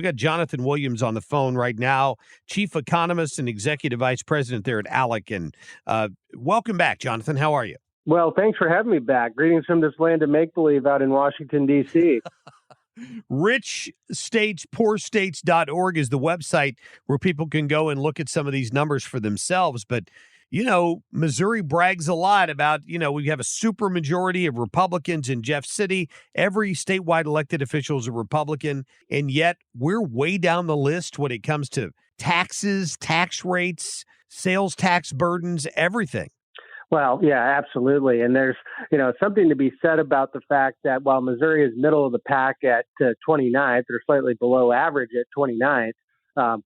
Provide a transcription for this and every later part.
We got Jonathan Williams on the phone right now, chief economist and executive vice president there at ALEC. And welcome back, Jonathan. How are you? Well, thanks for having me back. Greetings from this land of make-believe out in Washington, D.C. richstatespoorstates.org is the website where people can go and look at some of these numbers for themselves. But, Missouri brags a lot about, we have a super majority of Republicans in Jeff City. Every statewide elected official is a Republican. And yet we're way down the list when it comes to taxes, tax rates, sales tax burdens, everything. Well, yeah, absolutely. And there's, something to be said about the fact that while Missouri is middle of the pack at 29th or slightly below average at 29th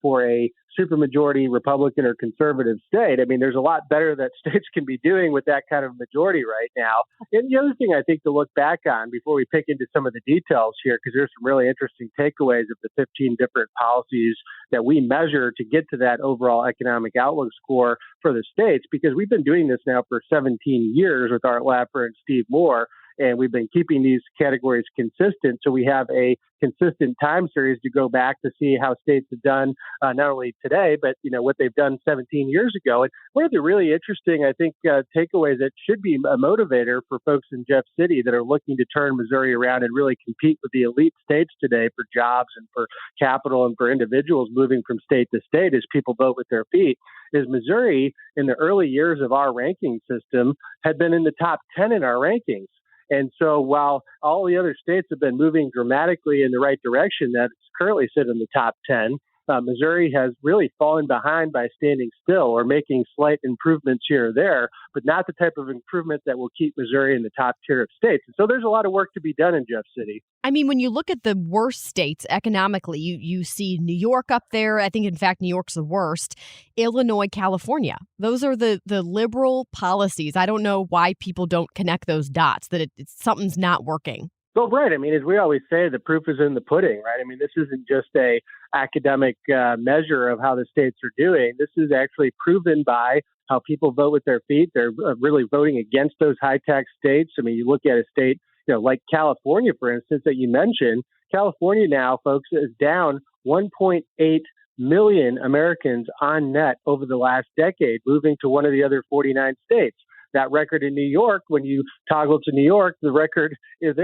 for a supermajority Republican or conservative state, I mean, there's a lot better that states can be doing with that kind of majority right now. And the other thing I think to look back on before we pick into some of the details here, because there's some really interesting takeaways of the 15 different policies that we measure to get to that overall economic outlook score for the states, because we've been doing this now for 17 years with Art Laffer and Steve Moore. And we've been keeping these categories consistent. So we have a consistent time series to go back to see how states have done not only today, but, what they've done 17 years ago. And one of the really interesting, I think, takeaways that should be a motivator for folks in Jeff City that are looking to turn Missouri around and really compete with the elite states today for jobs and for capital and for individuals moving from state to state as people vote with their feet, is Missouri in the early years of our ranking system had been in the top 10 in our rankings. And so while all the other states have been moving dramatically in the right direction, that it's currently sit in the top 10, Missouri has really fallen behind by standing still or making slight improvements here or there, but not the type of improvement that will keep Missouri in the top tier of states. And so there's a lot of work to be done in Jeff City. I mean, when you look at the worst states economically, you see New York up there. I think, in fact, New York's the worst. Illinois, California. Those are the liberal policies. I don't know why people don't connect those dots, that something's not working. Well, right. I mean, as we always say, the proof is in the pudding, right? I mean, this isn't just a academic measure of how the states are doing. This is actually proven by how people vote with their feet. They're really voting against those high tax states. I mean, you look at a state, like California, for instance, that you mentioned. California now, folks, is down 1.8 million Americans on net over the last decade, moving to one of the other 49 states. That record in New York, when you toggle to New York, the record is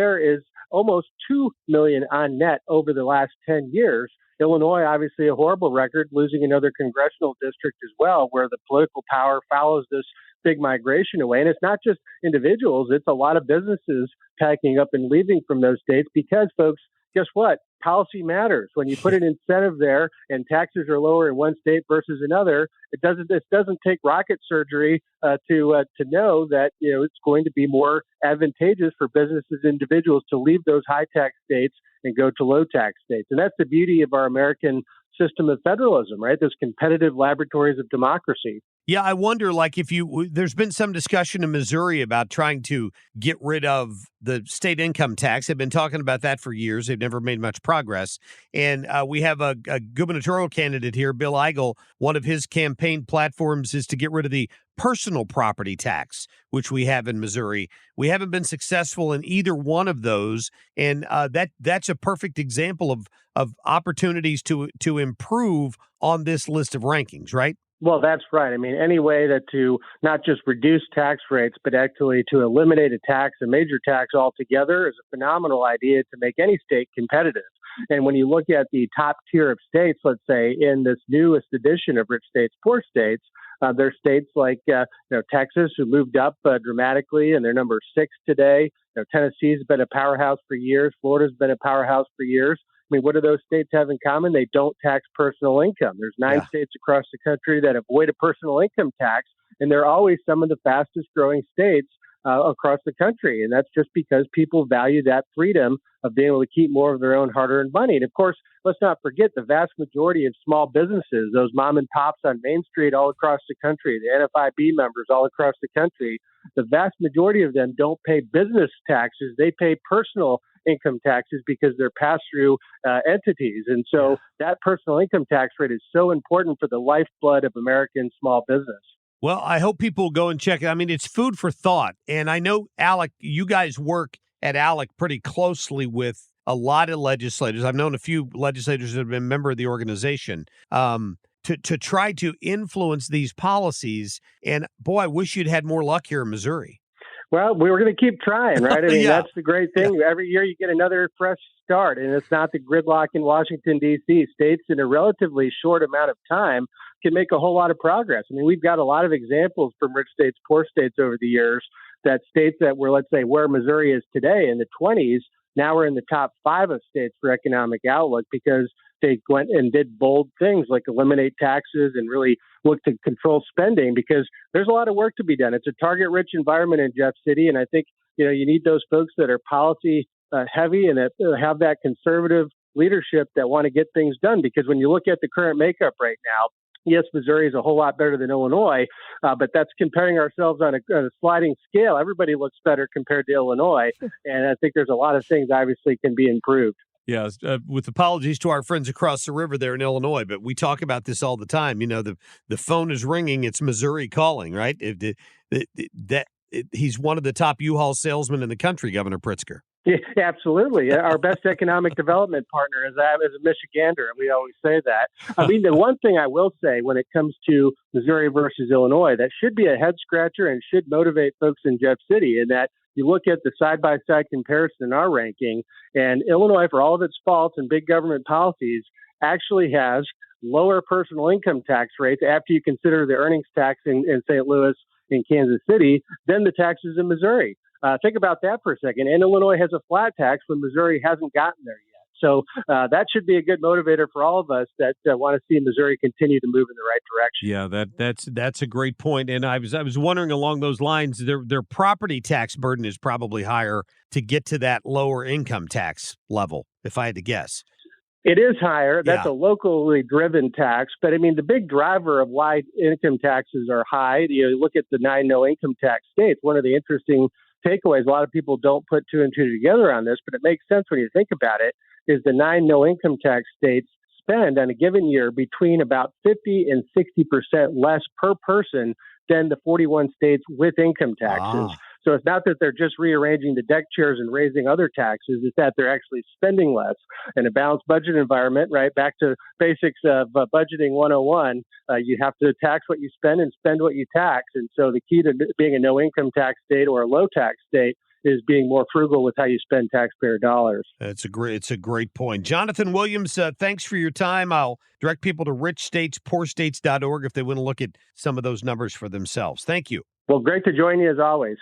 almost 2 million on net over the last 10 years. Illinois, obviously a horrible record, losing another congressional district as well, where the political power follows this big migration away. And it's not just individuals, it's a lot of businesses packing up and leaving from those states because, folks, guess what? Policy matters. When you put an incentive there and taxes are lower in one state versus another, it doesn't take rocket surgery to know that it's going to be more advantageous for businesses, individuals to leave those high tax states and go to low tax states. And that's the beauty of our American system of federalism, right? Those competitive laboratories of democracy. Yeah, I wonder, there's been some discussion in Missouri about trying to get rid of the state income tax. They've been talking about that for years. They've never made much progress. And we have a gubernatorial candidate here, Bill Eigel. One of his campaign platforms is to get rid of the personal property tax, which we have in Missouri. We haven't been successful in either one of those. And that's a perfect example of opportunities to improve on this list of rankings, right? Well, that's right. I mean, any way that to not just reduce tax rates, but actually to eliminate a major tax altogether is a phenomenal idea to make any state competitive. And when you look at the top tier of states, let's say in this newest edition of Rich States, Poor States, there's states like Texas, who moved up dramatically, and they're number 6 today. Tennessee's been a powerhouse for years. Florida's been a powerhouse for years. I mean, what do those states have in common? They don't tax personal income. There's 9 states across the country that avoid a personal income tax, and they're always some of the fastest growing states across the country. And that's just because people value that freedom of being able to keep more of their own hard-earned money. And of course, let's not forget the vast majority of small businesses, those mom and pops on Main Street all across the country, the NFIB members all across the country, the vast majority of them don't pay business taxes. They pay personal income taxes because they're pass-through entities. And so that personal income tax rate is so important for the lifeblood of American small business. Well, I hope people go and check it. I mean, it's food for thought. And I know, ALEC, you guys work at ALEC pretty closely with a lot of legislators. I've known a few legislators that have been a member of the organization. To try to influence these policies. And boy, I wish you'd had more luck here in Missouri. Well, we were going to keep trying, right? I mean, Yeah. that's the great thing. Yeah. Every year you get another fresh start, and it's not the gridlock in Washington, D.C. States in a relatively short amount of time can make a whole lot of progress. I mean, we've got a lot of examples from rich states, poor states over the years, that states that were, let's say, where Missouri is today in the 20s, now we're in the top 5 of states for economic outlook because they went and did bold things like eliminate taxes and really look to control spending, because there's a lot of work to be done. It's a target-rich environment in Jeff City, and I think you need those folks that are policy heavy and that have that conservative leadership that want to get things done. Because when you look at the current makeup right now, yes, Missouri is a whole lot better than Illinois, but that's comparing ourselves on a sliding scale. Everybody looks better compared to Illinois, and I think there's a lot of things obviously can be improved. Yeah, with apologies to our friends across the river there in Illinois, but we talk about this all the time. The phone is ringing; it's Missouri calling, right? He's one of the top U-Haul salesmen in the country, Governor Pritzker. Yeah, absolutely. Our best economic development partner is a Michigander, and we always say that. I mean, the one thing I will say when it comes to Missouri versus Illinois, that should be a head scratcher and should motivate folks in Jeff City, in that you look at the side-by-side comparison in our ranking, and Illinois, for all of its faults and big government policies, actually has lower personal income tax rates after you consider the earnings tax in St. Louis and Kansas City than the taxes in Missouri. Think about that for a second. And Illinois has a flat tax when Missouri hasn't gotten there yet. So that should be a good motivator for all of us that want to see Missouri continue to move in the right direction. Yeah, that's a great point. And I was wondering along those lines, their property tax burden is probably higher to get to that lower income tax level, if I had to guess. It is higher. That's Yeah. a locally driven tax. But I mean, the big driver of why income taxes are high, you look at the 9 no income tax states. One of the interesting takeaways, a lot of people don't put 2 and 2 together on this, but it makes sense when you think about it, is the 9 no income tax states spend on a given year between about 50 and 60% less per person than the 41 states with income taxes. So it's not that they're just rearranging the deck chairs and raising other taxes. It's that they're actually spending less. In a balanced budget environment, right, back to basics of budgeting 101, you have to tax what you spend and spend what you tax. And so the key to being a no-income tax state or a low-tax state is being more frugal with how you spend taxpayer dollars. It's a great point. Jonathan Williams, thanks for your time. I'll direct people to richstatespoorstates.org if they want to look at some of those numbers for themselves. Thank you. Well, great to join you as always.